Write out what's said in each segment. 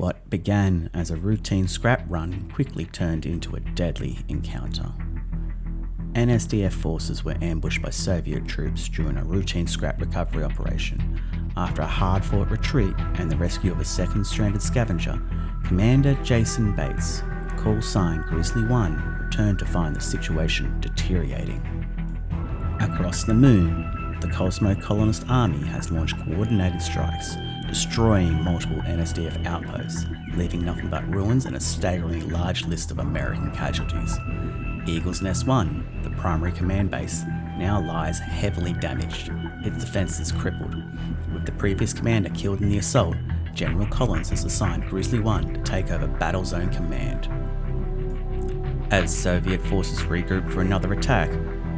What began as a routine scrap run quickly turned into a deadly encounter. NSDF forces were ambushed by Soviet troops during a routine scrap recovery operation. After a hard-fought retreat and the rescue of a second stranded scavenger, Commander Jason Bates, call sign Grizzly 1, returned to find the situation deteriorating. Across the moon, the Cosmo Colonist Army has launched coordinated strikes, destroying multiple NSDF outposts, leaving nothing but ruins and a staggeringly large list of American casualties. Eagle's Nest 1, the primary command base, now lies heavily damaged, its defences crippled. With the previous commander killed in the assault, General Collins has assigned Grizzly 1 to take over Battlezone command. As Soviet forces regroup for another attack,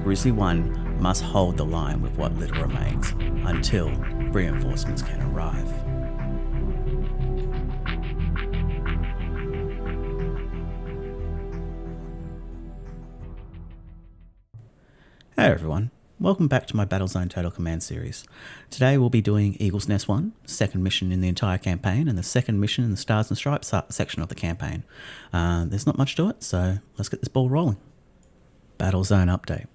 Grizzly 1 must hold the line with what little remains, until reinforcements can arrive. Hey everyone, welcome back to my Battlezone Total Command series. Today we'll be doing Eagle's Nest 1, second mission in the entire campaign, and the second mission in the Stars and Stripes section of the campaign. There's not much to it, so let's get this ball rolling. Battlezone update.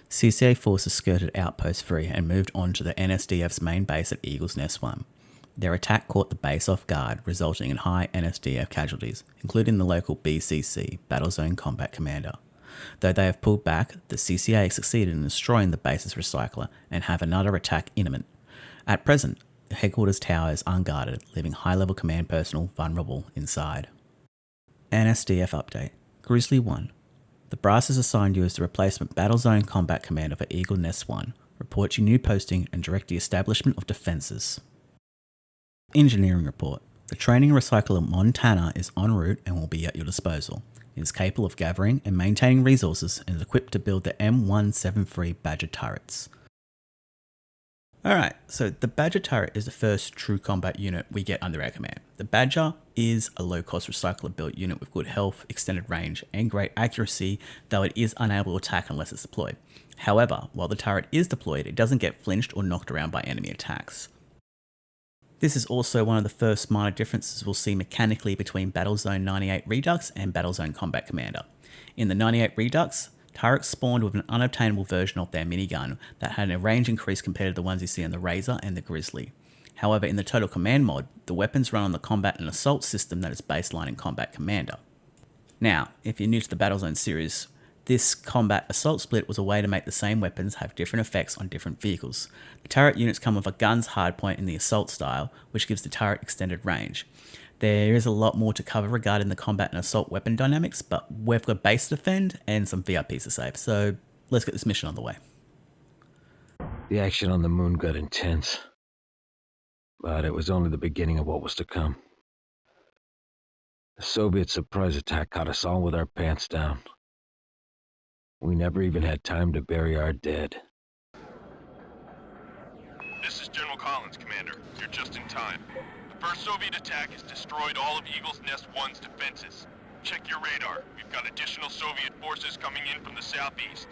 CCA forces skirted Outpost 3 and moved on to the NSDF's main base at Eagle's Nest 1. Their attack caught the base off guard, resulting in high NSDF casualties, including the local BCC, Battlezone Combat Commander. Though they have pulled back, the CCA succeeded in destroying the base's recycler and have another attack imminent. At present, the headquarters tower is unguarded, leaving high-level command personnel vulnerable inside. NSDF update. Grizzly 1. The Brass has assigned you as the replacement Battlezone Combat Commander for Eagle Nest 1. Report your new posting and direct the establishment of defences. Engineering report. The training recycler Montana is en route and will be at your disposal. It is capable of gathering and maintaining resources and is equipped to build the M173 Badger turrets. Alright, so the Badger turret is the first true combat unit we get under our command. The Badger is a low-cost recycler built unit with good health, extended range, and great accuracy, though it is unable to attack unless it's deployed. However, while the turret is deployed, it doesn't get flinched or knocked around by enemy attacks. This is also one of the first minor differences we'll see mechanically between Battlezone 98 Redux and Battlezone Combat Commander. In the 98 Redux, turrets spawned with an unobtainable version of their minigun that had a range increase compared to the ones you see in the Razor and the Grizzly. However, in the Total Command mod, the weapons run on the Combat and Assault system that is baseline in Combat Commander. Now, if you're new to the Battlezone series, this Combat Assault split was a way to make the same weapons have different effects on different vehicles. The turret units come with a gun's hardpoint in the Assault style, which gives the turret extended range. There is a lot more to cover regarding the Combat and Assault weapon dynamics, but we've got base to defend and some VIPs to save, so let's get this mission on the way. The action on the moon got intense, but it was only the beginning of what was to come. The Soviet surprise attack caught us all with our pants down. We never even had time to bury our dead. This is General Collins, Commander. You're just in time. The first Soviet attack has destroyed all of Eagle's Nest 1's defenses. Check your radar. We've got additional Soviet forces coming in from the southeast.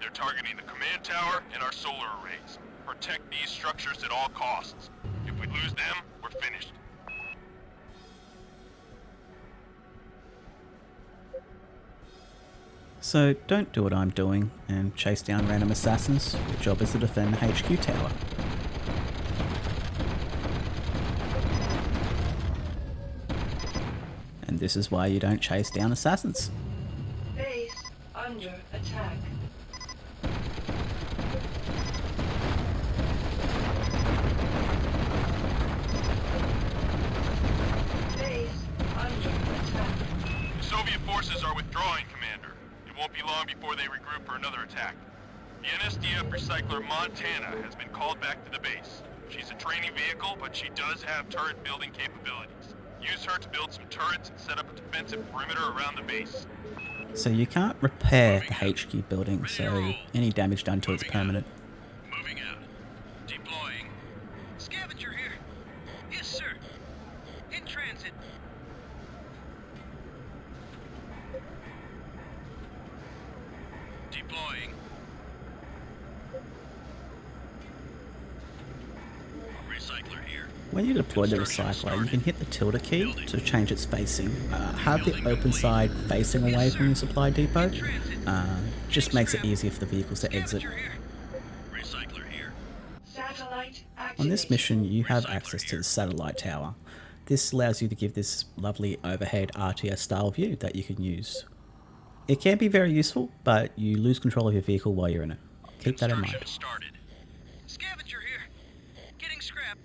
They're targeting the command tower and our solar arrays. Protect these structures at all costs. If we lose them, we're finished. So don't do what I'm doing and chase down random assassins. Your job is to defend the HQ tower. And this is why you don't chase down assassins. Base under attack. Base under attack. The Soviet forces are withdrawing, Commander. It won't be long before they regroup for another attack. The NSDF recycler Montana has been called back to the base. She's a training vehicle, but she does have turret building capabilities. Use her to build some turrets and set up a defensive perimeter around the base. So you can't repair the HQ building, so any damage done to it's permanent. Moving out. Deploying. Scavenger here. Yes, sir. In transit. Deploying. Recycler here. When you deploy the recycler, you can hit the tilde key to change its facing. Have the open side facing away from your supply depot. Just makes it easier for the vehicles to exit. Scavenger here. Recycler here. Satellite activated. On this mission, you have access to the satellite tower. This allows you to give this lovely overhead RTS style view that you can use. It can be very useful, but you lose control of your vehicle while you're in it. Keep that in mind. Construction started. Scavenger here. Getting scrap.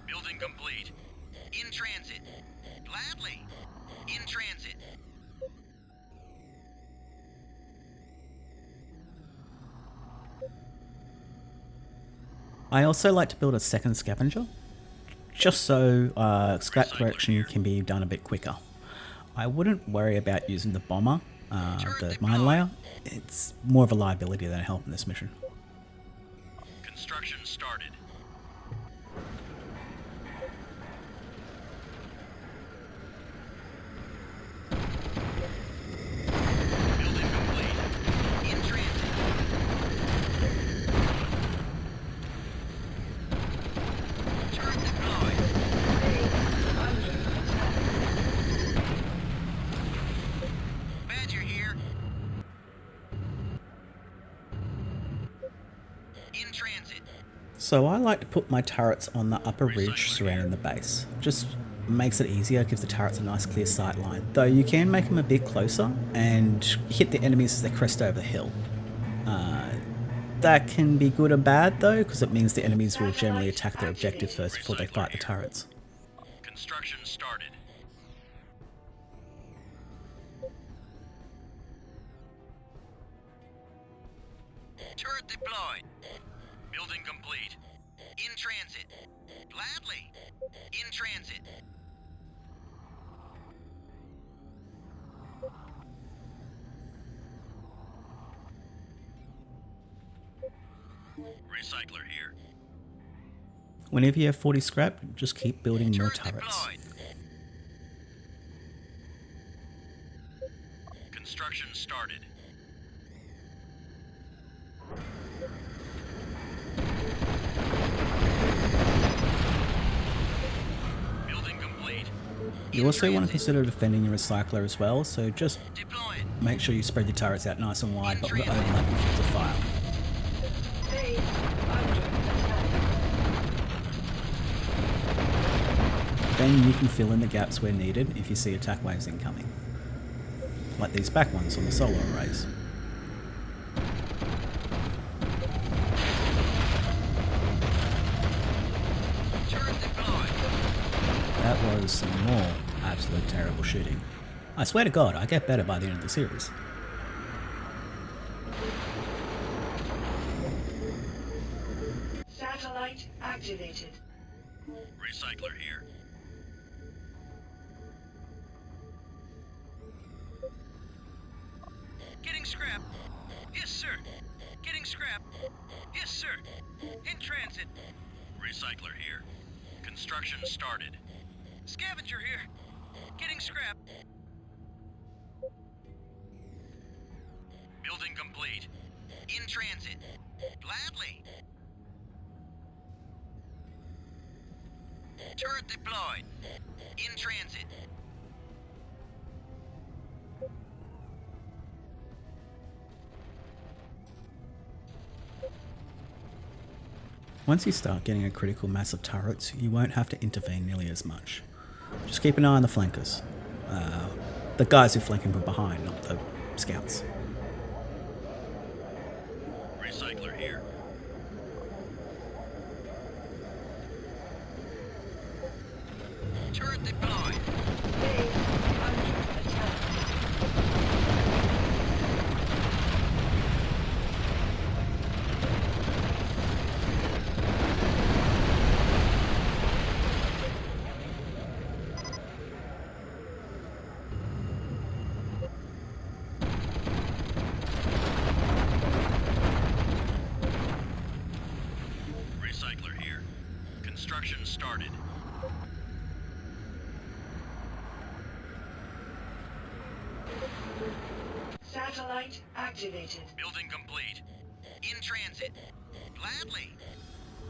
Building complete. In transit. Gladly. In transit. I also like to build a second scavenger, just so scrap collection can be done a bit quicker. I wouldn't worry about using the bomber, the mine layer. It's more of a liability than a help in this mission. Construction started. Building complete. In transit. Turret deployed. Base under attack. Badger here. In transit. So I like to put my turrets on the upper ridge surrounding the base. Just makes it easier, gives the turrets a nice clear sight line. Though you can make them a bit closer and hit the enemies as they crest over the hill. That can be good or bad though, because it means the enemies will generally attack their objective first before they fight the turrets. Construction started. Turret deployed. Building complete. In transit. Gladly. In transit. Recycler here. Whenever you have 40 scrap, just keep building more Turret turrets. deployed. Construction started. Building complete. You also want to consider defending your recycler as well, so just Deployed. make sure you spread your turrets out nice and wide, but with overlapping fields of fire. Base under attack. Then you can fill in the gaps where needed if you see attack waves incoming. Like these back ones on the solar arrays. Turret deployed. That was some more absolute terrible shooting. I swear to God, I get better by the end of the series. Satellite activated. Recycler here. Getting scrap. Yes, sir. Getting scrap. Yes, sir. In transit. Recycler here. Construction started. Scavenger here. Getting scrap. Building complete. In transit. Gladly. Turret deployed. In transit. Once you start getting a critical mass of turrets, you won't have to intervene nearly as much. Just keep an eye on the flankers. The guys who flank him from behind, not the scouts. Recycler here. Turret deployed. Base under attack. Recycler here. Construction started. Satellite activated. Building complete. In transit. Gladly.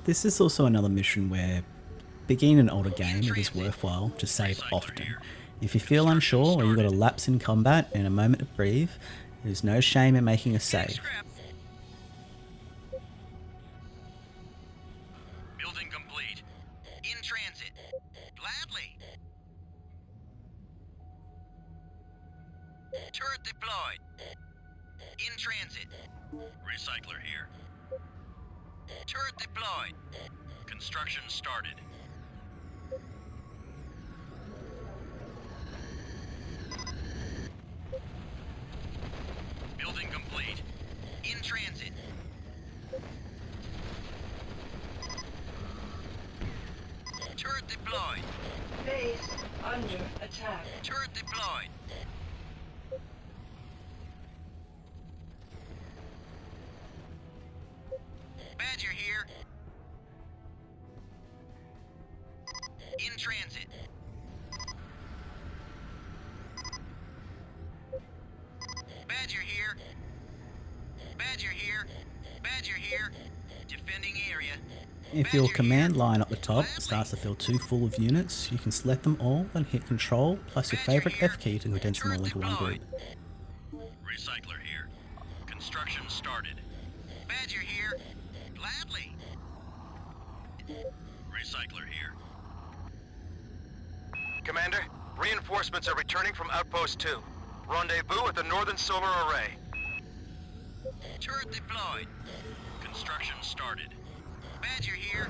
This is also another mission where, being an older game, it is worthwhile to save often. If you feel unsure or you've got a lapse in combat and a moment to breathe, there's no shame in making a Getting save. scrap. Building complete. In transit. Gladly. Turret deployed. In transit. Recycler here. Turret deployed. Construction started. Building complete. In transit. Turret deployed. Base under attack. Turret deployed. Badger here. In transit. Badger here. Badger here. Badger here. Defending area. If your command line up the top starts to feel too full of units, you can select them all and hit Control plus your favourite F key to condense them all into one group. Recycler here. Construction started. Badger here. Gladly. Recycler here. Commander, reinforcements are returning from Outpost 2. Rendezvous at the Northern Solar Array. Turret deployed. Construction started. Badger here.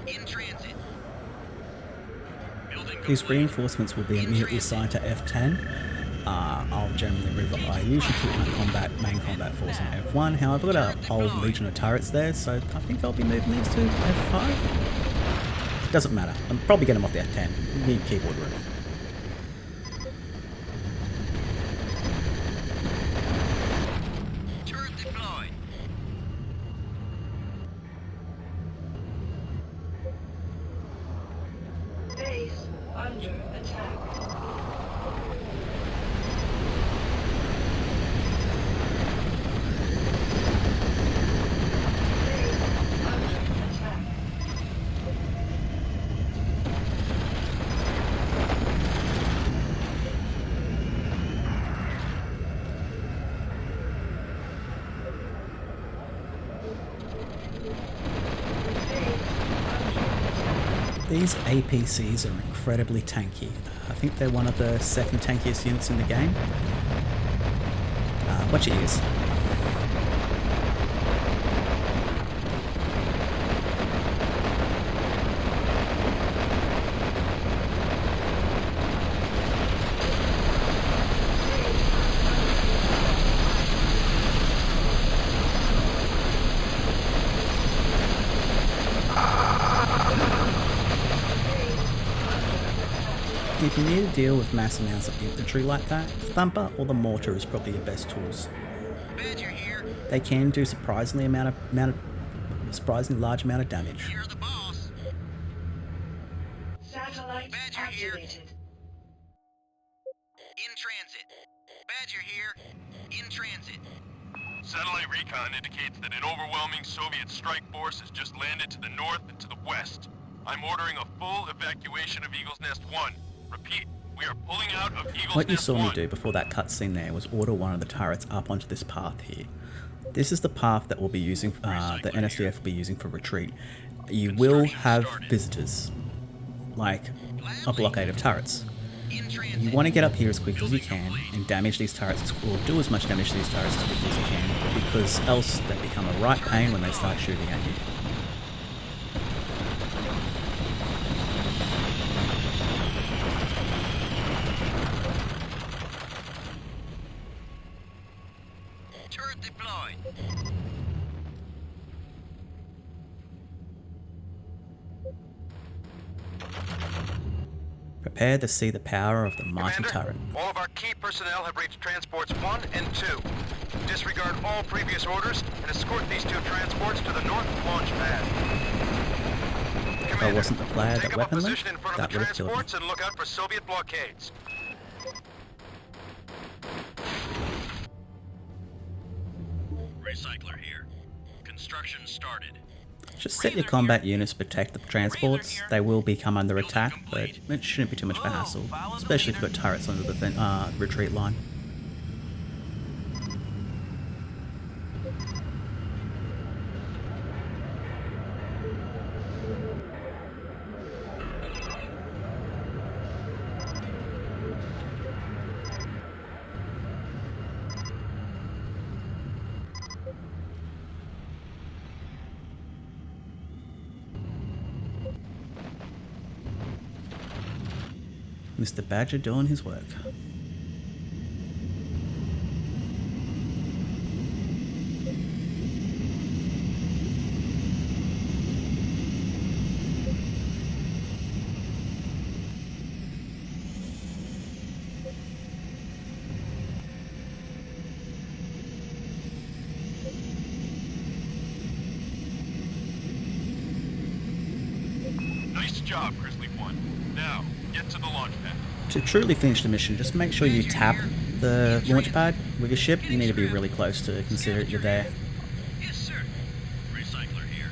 In transit. Building These complete. reinforcements will be immediately assigned to F10. I usually keep my main combat force on F1, however I've got a whole legion of turrets there, so I think I'll be moving these to F5. Doesn't matter, I'm probably getting them off the F10, need keyboard room. Turret deployed. Base under attack. Base under attack. These APCs are incredibly tanky. I think they're one of the second tankiest units in the game. Watch your ears. If you need to deal with mass amounts of infantry like that, the Thumper or the Mortar is probably your best tools. Badger here. They can do surprisingly large amount of damage. You're the boss. Satellite Badger here. activated. In transit. Badger here. In transit. Satellite recon indicates that an overwhelming Soviet strike force has just landed to the north and to the west. I'm ordering a full evacuation of Eagle's Nest 1. Repeat, we are pulling out of Eagle's What you Nest saw 1. me do before that cutscene there was order one of the turrets up onto this path here. This is the path that we'll be using, the NSDF will be using for retreat. You will have visitors, like a blockade of turrets. In transit. You want to get up here as quick as you can and damage these turrets, or do as much damage to these turrets as quickly as you can, because else they become a right pain when they start shooting at you. Turret deployed. Prepare to see the power of the mighty Commander, turret. all of our key personnel have reached transports 1 and 2. Disregard all previous orders and escort these two transports to the north launch pad. If I wasn't the player take that up a weapon position in linked, front of that the would have killed me. transports and look out for Soviet blockades. Recycler here. construction started. Just set your combat units to protect the transports. They will become under attack, but it shouldn't be too much of a hassle, especially if you've got turrets on the retreat line. Mr. Badger doing his work. Nice job, Grizzly 1. Now, get to the launch pad. To truly finish the mission, just make sure you tap the launch pad with your ship. You need to be really close to consider you're there. Yes, sir. Recycler here.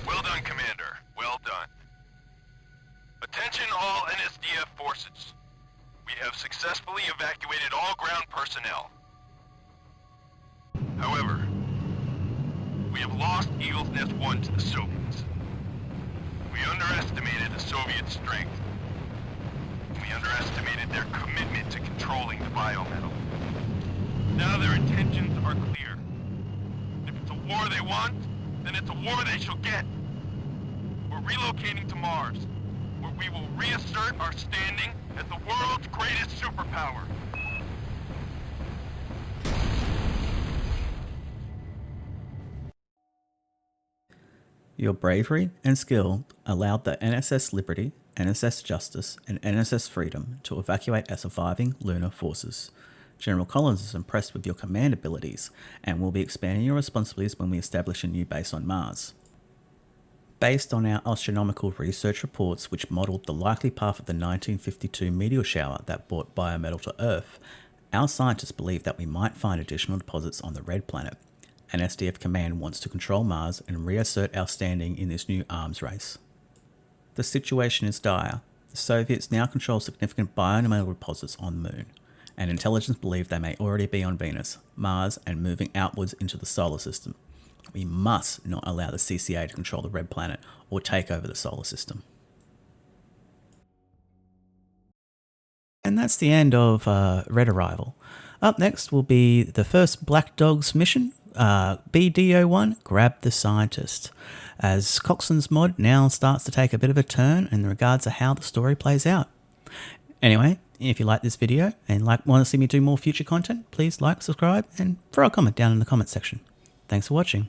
Well done, Commander. Well done. Attention all NSDF forces. We have successfully evacuated all ground personnel. However, we have lost Eagle's Nest 1 to the Soviets. We underestimated the Soviet strength. We underestimated their commitment to controlling the biometal. Now their intentions are clear. If it's a war they want, then it's a war they shall get. We're relocating to Mars, where we will reassert our standing as the world's greatest superpower. Your bravery and skill allowed the NSS Liberty, NSS Justice, and NSS Freedom to evacuate our surviving lunar forces. General Collins is impressed with your command abilities and will be expanding your responsibilities when we establish a new base on Mars. Based on our astronomical research reports which modelled the likely path of the 1952 meteor shower that brought biometal to Earth, our scientists believe that we might find additional deposits on the Red Planet. And SDF Command wants to control Mars and reassert our standing in this new arms race. The situation is dire. The Soviets now control significant biometal deposits on the Moon, and intelligence believe they may already be on Venus, Mars, and moving outwards into the solar system. We must not allow the CCA to control the Red Planet or take over the solar system. And that's the end of Red Arrival. Up next will be the first Black Dogs mission, BDO1, Grab the Scientist, as Coxxon's mod now starts to take a bit of a turn in regards to how the story plays out. Anyway, if you like this video and want to see me do more future content, please like, subscribe, and throw a comment down in the comment section. Thanks for watching.